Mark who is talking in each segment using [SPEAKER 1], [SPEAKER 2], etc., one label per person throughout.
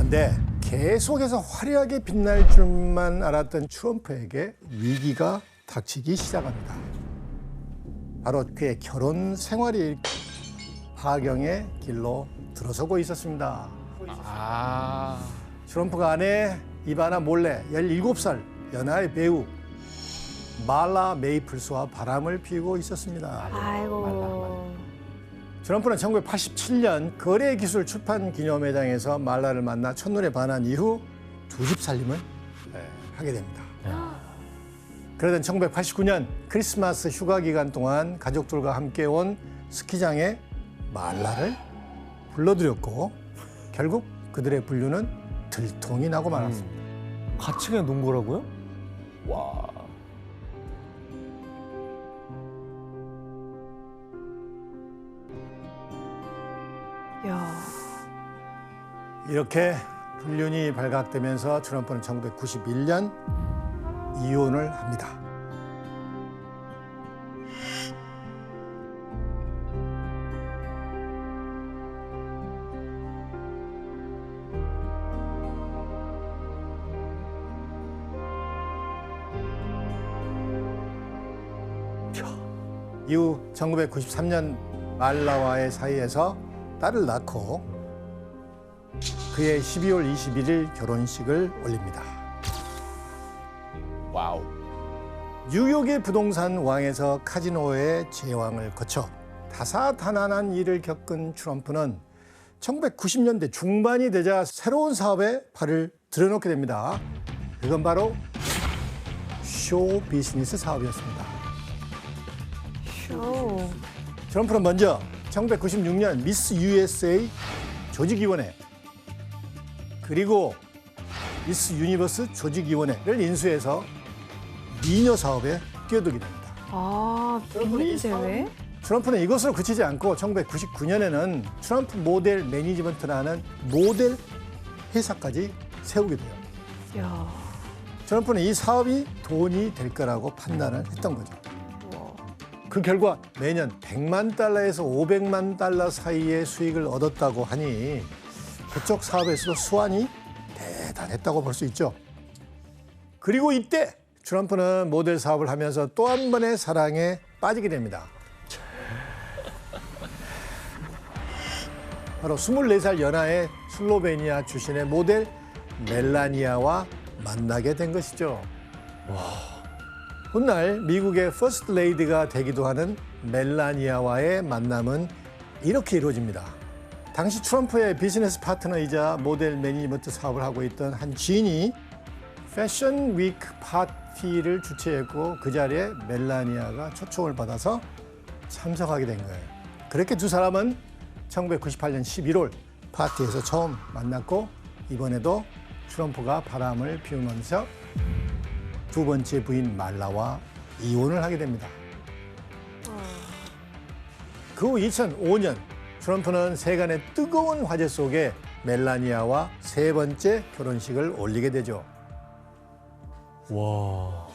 [SPEAKER 1] 그런데 계속해서 화려하게 빛날 줄만 알았던 트럼프에게 위기가 닥치기 시작합니다. 바로 그의 결혼 생활이 파경의 길로 들어서고 있었습니다. 트럼프가 아내 이바나 몰래 17살 연하의 배우 말라 메이플스와 바람을 피우고 있었습니다.
[SPEAKER 2] 아이고.
[SPEAKER 1] 트럼프는 1987년 거래기술 출판 기념회장에서 말라를 만나 첫눈에 반한 이후 두 집 살림을 하게 됩니다. 그러던 1989년 크리스마스 휴가 기간 동안 가족들과 함께 온 스키장에 말라를 불러들였고 결국 그들의 분류는 들통이 나고 말았습니다.
[SPEAKER 3] 같이 그냥 논 거라고요? 와.
[SPEAKER 2] 야.
[SPEAKER 1] 이렇게 불륜이 발각되면서 트럼프는 1991년 이혼을 합니다. 이후 1993년 말라와의 사이에서 딸을 낳고 그의 12월 21일 결혼식을 올립니다.
[SPEAKER 3] 와우.
[SPEAKER 1] 뉴욕의 부동산 왕에서 카지노의 제왕을 거쳐 다사다난한 일을 겪은 트럼프는 1990년대 중반이 되자 새로운 사업에 발을 들여놓게 됩니다. 그건 바로 쇼 비즈니스 사업이었습니다.
[SPEAKER 2] 쇼.
[SPEAKER 1] 트럼프는 먼저 1996년 미스 USA 조직위원회 그리고 미스 유니버스 조직위원회를 인수해서 미녀 사업에 뛰어들게 됩니다.
[SPEAKER 2] 아, 비밀 대회?
[SPEAKER 1] 트럼프는 이것으로 그치지 않고 1999년에는 트럼프 모델 매니지먼트라는 모델 회사까지 세우게 돼요.
[SPEAKER 2] 야.
[SPEAKER 1] 트럼프는 이 사업이 돈이 될 거라고 판단을 했던 거죠. 그 결과 매년 100만 달러에서 500만 달러 사이의 수익을 얻었다고 하니 그쪽 사업에서도 수완이 대단했다고 볼 수 있죠. 그리고 이때 트럼프는 모델 사업을 하면서 또 한 번의 사랑에 빠지게 됩니다. 바로 24살 연하의 슬로베니아 출신의 모델 멜라니아와 만나게 된 것이죠. 훗날 미국의 퍼스트 레이디가 되기도 하는 멜라니아와의 만남은 이렇게 이루어집니다. 당시 트럼프의 비즈니스 파트너이자 모델 매니지먼트 사업을 하고 있던 한 지인이 패션 위크 파티를 주최했고 그 자리에 멜라니아가 초청을 받아서 참석하게 된 거예요. 그렇게 두 사람은 1998년 11월 파티에서 처음 만났고 이번에도 트럼프가 바람을 피우면서 두 번째 부인 말라와 이혼을 하게 됩니다. 그 후 2005년 트럼프는 세간의 뜨거운 화제 속에 멜라니아와 세 번째 결혼식을 올리게 되죠.
[SPEAKER 3] 와.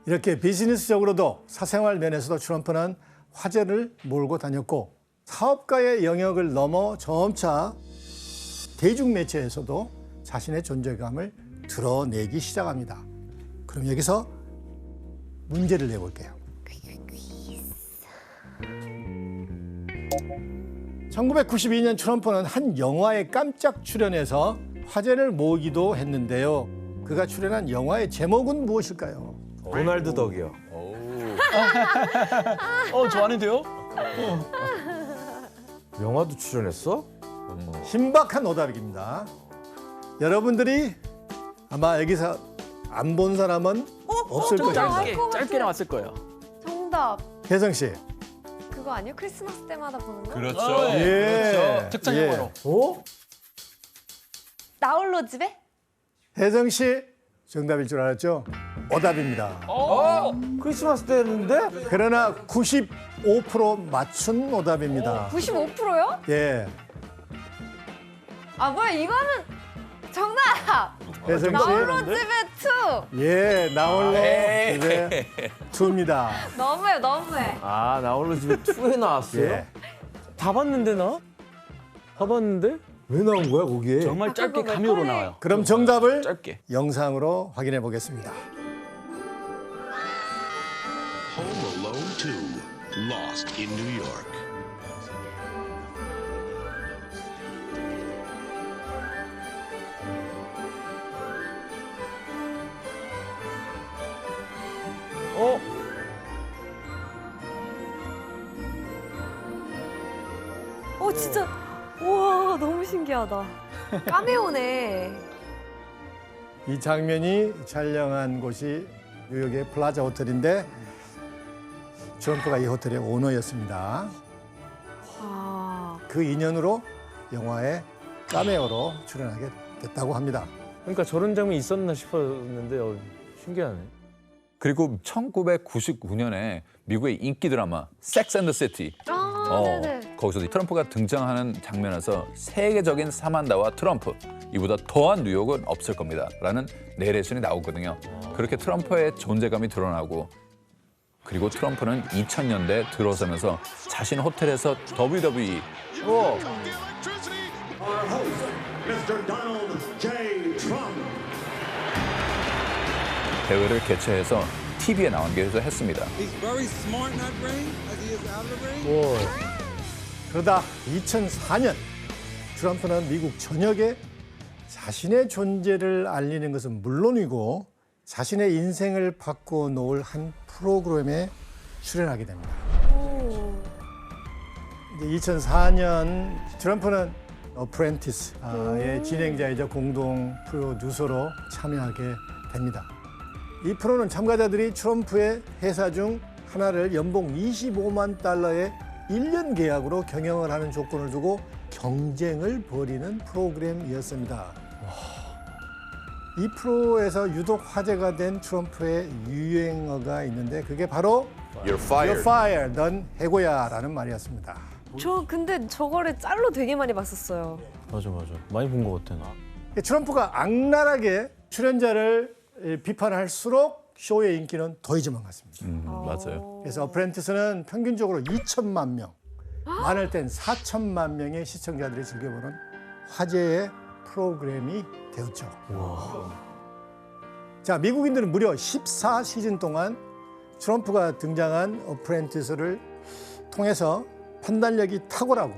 [SPEAKER 1] 이렇게 비즈니스적으로도 사생활 면에서도 트럼프는 화제를 몰고 다녔고 사업가의 영역을 넘어 점차 대중매체에서도 자신의 존재감을 드러내기 시작합니다. 그럼 여기서 문제를 내볼게요. 1992년 트럼프는 한 영화에 깜짝 출연해서 화제를 모으기도 했는데요. 그가 출연한 영화의 제목은 무엇일까요?
[SPEAKER 3] 도날드 덕이요.
[SPEAKER 4] 좋아하는데요?
[SPEAKER 3] 영화도 출연했어?
[SPEAKER 1] 신박한 오답입니다. 여러분들이 아마 여기서 안 본 사람은 없을 것입니다.
[SPEAKER 4] 짧게 나왔을 거예요.
[SPEAKER 2] 정답.
[SPEAKER 1] 혜성 씨.
[SPEAKER 2] 그거 아니에요? 크리스마스 때마다 보는 거?
[SPEAKER 4] 그렇죠.
[SPEAKER 1] 예.
[SPEAKER 4] 특정
[SPEAKER 1] 예.
[SPEAKER 4] 영화로.
[SPEAKER 3] 어?
[SPEAKER 2] 나홀로 집에?
[SPEAKER 1] 혜성 씨 정답일 줄 알았죠? 오답입니다.
[SPEAKER 3] 크리스마스 때 했는데?
[SPEAKER 1] 그러나 95% 맞춘 오답입니다.
[SPEAKER 2] 95%요?
[SPEAKER 1] 예.
[SPEAKER 2] 아, 뭐야, 이거는 정답!
[SPEAKER 1] 혜성
[SPEAKER 2] 나홀로
[SPEAKER 1] 씨.
[SPEAKER 2] 집에 2!
[SPEAKER 1] 예, 나홀로 집에 2입니다.
[SPEAKER 2] 너무해, 너무해.
[SPEAKER 3] 아, 나 오늘 집에 2에 나왔어요?
[SPEAKER 1] 예.
[SPEAKER 3] 다 봤는데 나? 다 봤는데? 왜 나온 거야 거기에?
[SPEAKER 4] 정말 짧게
[SPEAKER 2] 그거
[SPEAKER 4] 카메오로
[SPEAKER 2] 맥콜리.
[SPEAKER 4] 나와요.
[SPEAKER 1] 그럼 정답을
[SPEAKER 4] 짧게.
[SPEAKER 1] 영상으로 확인해 보겠습니다.
[SPEAKER 5] Home Alone 2, Lost in New York.
[SPEAKER 3] 어?
[SPEAKER 2] 진짜. 우와, 너무 신기하다. 까메오네.
[SPEAKER 1] 이 장면이 촬영한 곳이 뉴욕의 플라자 호텔인데 트럼프가 이 호텔의 오너였습니다.
[SPEAKER 2] 아,
[SPEAKER 1] 그 인연으로 영화에 카메오로 출연하게 됐다고 합니다.
[SPEAKER 3] 그러니까 저런 장면이 있었나 싶었는데 신기하네.
[SPEAKER 6] 그리고 1999년에 미국의 인기 드라마 섹스 앤더 시티
[SPEAKER 2] 네네.
[SPEAKER 6] 거기서 트럼프가 등장하는 장면에서 세계적인 사만다와 트럼프 이보다 더한 뉴욕은 없을 겁니다 라는 내레이션이 나오거든요. 그렇게 트럼프의 존재감이 드러나고 그리고 트럼프는 2000년대 들어서면서 자신 호텔에서 WWE 대회를 개최해서 TV에 나온 게 했습니다.
[SPEAKER 7] He's very smart in that ring as he is out of the ring.
[SPEAKER 1] 그러다 2004년 트럼프는 미국 전역에 자신의 존재를 알리는 것은 물론이고 자신의 인생을 바꿔놓을 한 프로그램에 출연하게 됩니다. 이제 2004년 트럼프는 어프렌티스의 진행자이자 공동 프로듀서로 참여하게 됩니다. 이 프로는 참가자들이 트럼프의 회사 중 하나를 연봉 25만 달러의 1년 계약으로 경영을 하는 조건을 두고 경쟁을 벌이는 프로그램이었습니다. 이 프로에서 유독 화제가 된 트럼프의 유행어가 있는데 그게 바로
[SPEAKER 6] You're fired.
[SPEAKER 1] You're fired, 넌 해고야라는 말이었습니다.
[SPEAKER 2] 저 근데 저거를 짤로 되게 많이 봤었어요.
[SPEAKER 3] 맞아. 많이 본 것 같아 나.
[SPEAKER 1] 트럼프가 악랄하게 출연자를 비판할수록 쇼의 인기는 더해지만 갔습니다.
[SPEAKER 6] 맞아요.
[SPEAKER 1] 그래서 어프렌티스는 평균적으로 2천만 명, 많을 땐 4천만 명의 시청자들이 즐겨보는 화제의 프로그램이 되었죠. 자, 미국인들은 무려 14시즌 동안 트럼프가 등장한 어프렌티스를 통해서 판단력이 탁월하고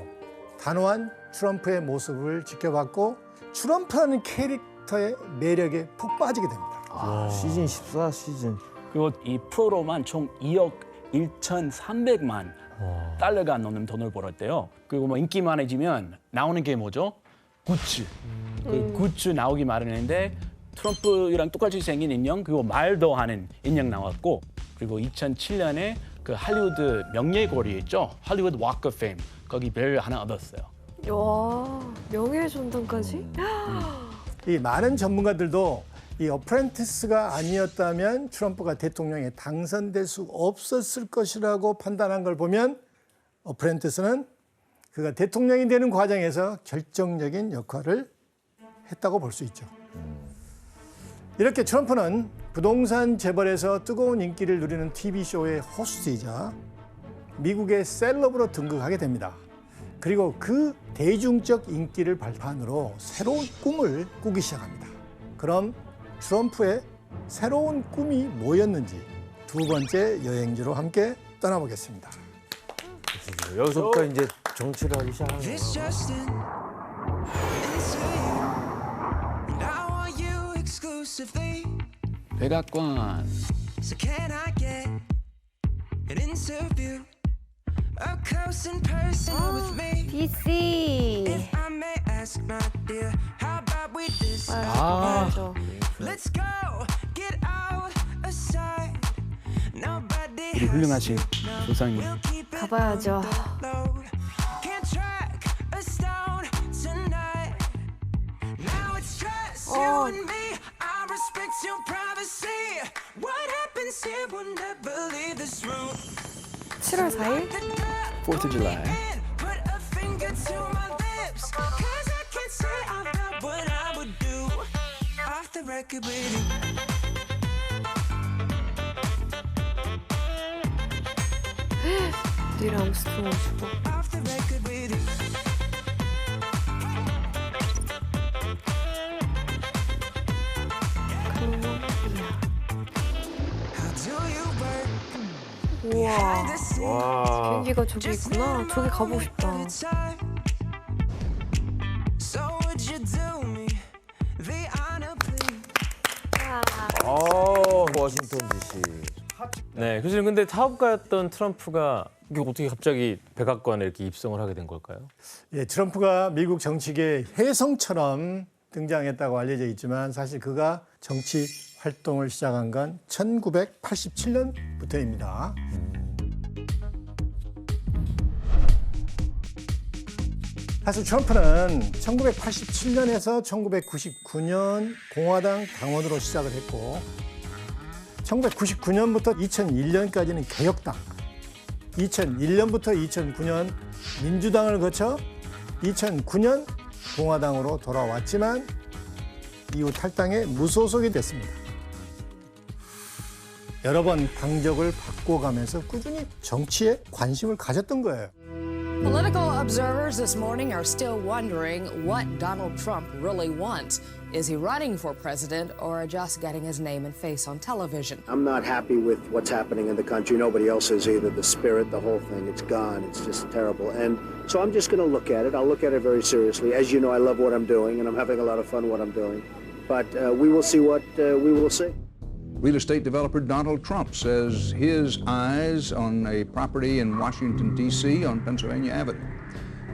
[SPEAKER 1] 단호한 트럼프의 모습을 지켜봤고 트럼프라는 캐릭터의 매력에 푹 빠지게 됩니다.
[SPEAKER 3] 시즌 14 시즌.
[SPEAKER 4] 그리고 이 프로로만 총 2억 1,300만 달러가 넘는 돈을 벌었대요. 그리고 뭐 인기 많아지면 나오는 게 뭐죠? 굿즈. 그 굿즈 나오기 마련인데 트럼프랑 똑같이 생긴 인형 그리고 말도 하는 인형 나왔고 그리고 2007년에 그 할리우드 명예고리 있죠? 할리우드 워크 오브 페임 거기 별 하나 얻었어요.
[SPEAKER 2] 와, 명예의 전당까지?
[SPEAKER 1] 이 많은 전문가들도 이 어프렌티스가 아니었다면 트럼프가 대통령에 당선될 수 없었을 것이라고 판단한 걸 보면 어프렌티스는 그가 대통령이 되는 과정에서 결정적인 역할을 했다고 볼 수 있죠. 이렇게 트럼프는 부동산 재벌에서 뜨거운 인기를 누리는 TV쇼의 호스트이자 미국의 셀럽으로 등극하게 됩니다. 그리고 그 대중적 인기를 발판으로 새로운 꿈을 꾸기 시작합니다. 그럼 트럼프의 새로운 꿈이 뭐였는지 두 번째 여행지로 함께 떠나보겠습니다.
[SPEAKER 3] 여기서부터 이제 정치를 하기 시작하는 거야.
[SPEAKER 7] It's just into you. And I want you exclusively.
[SPEAKER 4] 백악관.
[SPEAKER 7] So can I get an interview? Up close and personal with me.
[SPEAKER 2] DC.
[SPEAKER 7] If I may ask, my dear, how about we just
[SPEAKER 2] 맞아.
[SPEAKER 7] let's go, get out aside. Nobody
[SPEAKER 4] 우리 훌륭하신 조상님.
[SPEAKER 7] will keep it
[SPEAKER 2] 가봐야죠.
[SPEAKER 7] low. Can't track a stone tonight. Now it's just you and me. I respect your privacy. What happens here will never leave this room.
[SPEAKER 2] 7월 4일?
[SPEAKER 4] 4th of July.
[SPEAKER 7] Put a finger to my lips. 'Cause I can't say out loud what I would do. Off the record with you.
[SPEAKER 2] 닐 암스트롱 싶어.
[SPEAKER 7] Off the record with you.
[SPEAKER 2] 우와.
[SPEAKER 7] the scene.
[SPEAKER 3] 와.
[SPEAKER 2] 비행기가 저기 있구나. 저기 가보고 싶다.
[SPEAKER 7] So would you do me the honor, please?
[SPEAKER 3] 워싱턴 DC. 네, 교수님 근데 사업가였던 트럼프가 이게 어떻게 갑자기 백악관에 이렇게 입성을 하게 된 걸까요?
[SPEAKER 1] 예, 트럼프가 미국 정치계의 혜성처럼 등장했다고 알려져 있지만 사실 그가 정치 활동을 시작한 건 1987년부터입니다. 사실 트럼프는 1987년에서 1999년 공화당 당원으로 시작을 했고 1999년부터 2001년까지는 개혁당, 2001년부터 2009년 민주당을 거쳐 2009년 공화당으로 돌아왔지만 이후 탈당해 무소속이 됐습니다. 여러 번 당적을 바꿔가면서 꾸준히 정치에 관심을 가졌던 거예요.
[SPEAKER 8] Political observers this morning are still wondering what Donald Trump really wants. Is he running for president or just getting his name and face on television?
[SPEAKER 9] I'm not happy with what's happening in the country. Nobody else is either. The spirit, the whole thing, it's gone. It's just terrible. And so I'm just going to look at it. I'll look at it very seriously. As you know, I love what I'm doing, and I'm having a lot of fun what I'm doing. But we will see what we will see.
[SPEAKER 10] Real estate developer Donald Trump says his eyes on a property in Washington, D.C. on Pennsylvania Avenue,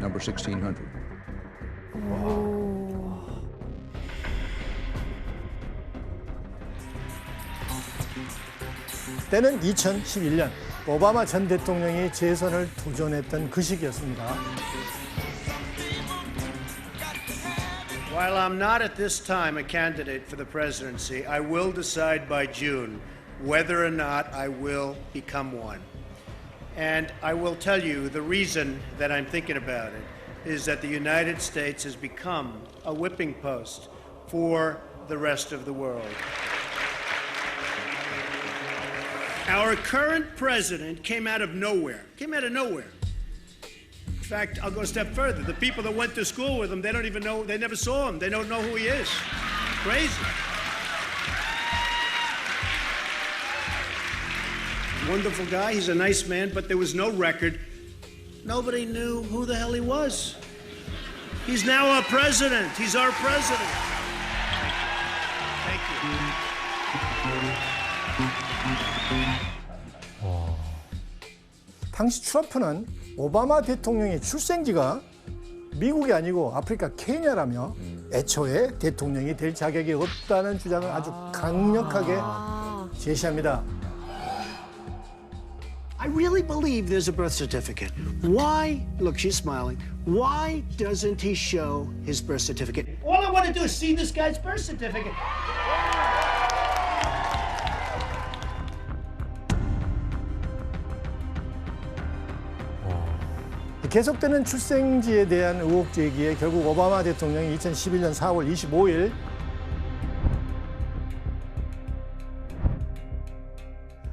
[SPEAKER 10] number 1600.
[SPEAKER 1] 때는 2011년 오바마 전 대통령이 재선을 도전했던 그 시기였습니다.
[SPEAKER 11] While I'm not at this time a candidate for the presidency, I will decide by June whether or not I will become one. And I will tell you the reason that I'm thinking about it is that the United States has become a whipping post for the rest of the world. Our current president came out of nowhere. In fact, I'll go a step further. The people that went to school with him, they don't even know, they never saw him. They don't know who he is. Crazy. Wonderful guy. He's a nice man, but there was no record. Nobody knew who the hell he was. He's now our president. He's our president. Thank you.
[SPEAKER 1] 당시 트럼프는 오바마 대통령의 출생지가 미국이 아니고 아프리카 케냐라며 애초에 대통령이 될 자격이 없다는 주장을 아주 강력하게 제시합니다.
[SPEAKER 11] I really believe there's a birth certificate. Why? Look, she's smiling. Why doesn't he show his birth certificate? All I want to do is see this guy's birth certificate.
[SPEAKER 1] 계속되는 출생지에 대한 의혹 제기에 결국 오바마 대통령이 2011년 4월 25일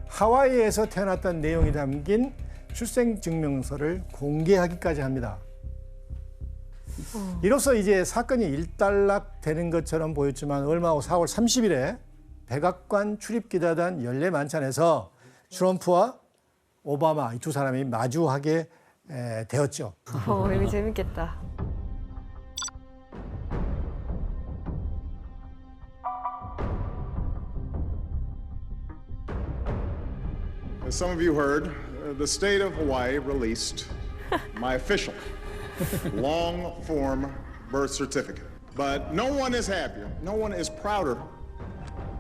[SPEAKER 1] 하와이에서 태어났다는 내용이 담긴 출생증명서를 공개하기까지 합니다. 이로써 이제 사건이 일단락되는 것처럼 보였지만 얼마 후 4월 30일에 백악관 출입기자단 연례 만찬에서 트럼프와 오바마 이 두 사람이 마주하게 되었죠.
[SPEAKER 2] 이거 재밌겠다.
[SPEAKER 12] As some of you heard, the state of Hawaii released my official long-form birth certificate. But no one is happier, no one is prouder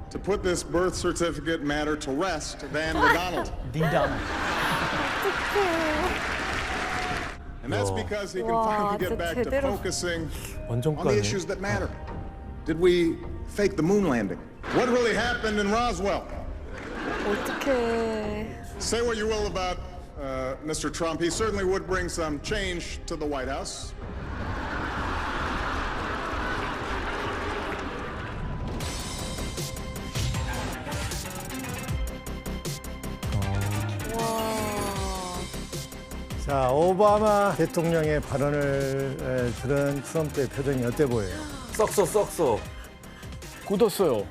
[SPEAKER 12] to put this birth certificate matter to rest than the Donald. And that's because he can finally get back to focusing on the issues that matter. Did we fake the moon landing? What really happened in Roswell?
[SPEAKER 2] 어떡해.
[SPEAKER 12] Say what you will about Mr. Trump, he certainly would bring some change to the White House.
[SPEAKER 1] 자, 오바마 대통령의 발언을 들은 트럼프의 표정이 어때 보여요?
[SPEAKER 3] 썩소.
[SPEAKER 4] 굳었어요.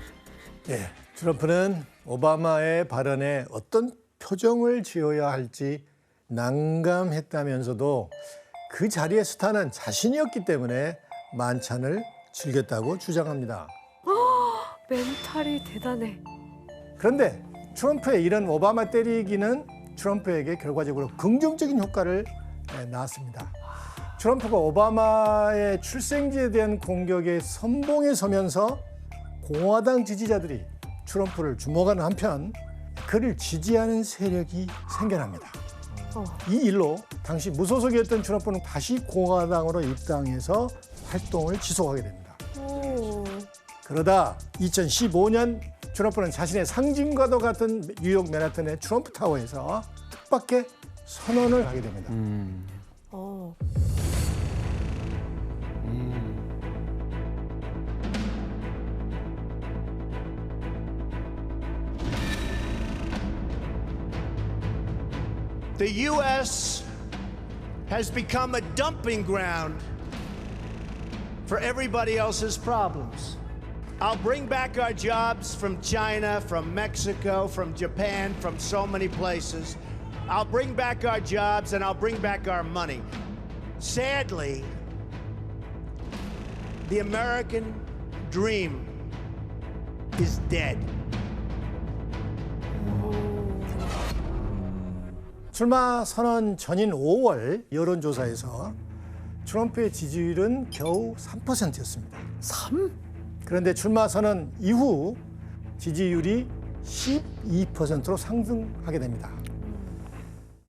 [SPEAKER 1] 예, 트럼프는 오바마의 발언에 어떤 표정을 지어야 할지 난감했다면서도 그 자리에 스타는 자신이었기 때문에 만찬을 즐겼다고 주장합니다.
[SPEAKER 2] 멘탈이 대단해.
[SPEAKER 1] 그런데 트럼프의 이런 오바마 때리기는 트럼프에게 결과적으로 긍정적인 효과를 낳았습니다. 트럼프가 오바마의 출생지에 대한 공격에 선봉에 서면서 공화당 지지자들이 트럼프를 주목하는 한편 그를 지지하는 세력이 생겨납니다. 이 일로 당시 무소속이었던 트럼프는 다시 공화당으로 입당해서 활동을 지속하게 됩니다. 그러다 2015년 트럼프는 자신의 상징과도 같은 뉴욕 맨하탄의 트럼프 타워에서 뜻밖의 선언을 하게 됩니다.
[SPEAKER 11] The U.S. has become a dumping ground for everybody else's problems. I'll bring back our jobs from China, from Mexico, from Japan, from so many places. I'll bring back our jobs and I'll bring back our money. Sadly, the American dream is dead.
[SPEAKER 1] 출마 선언 전인 5월 여론조사에서 트럼프의 지지율은 겨우 3%였습니다.
[SPEAKER 8] 3?
[SPEAKER 1] 그런데 출마 선언 이후 지지율이 12%로 상승하게 됩니다.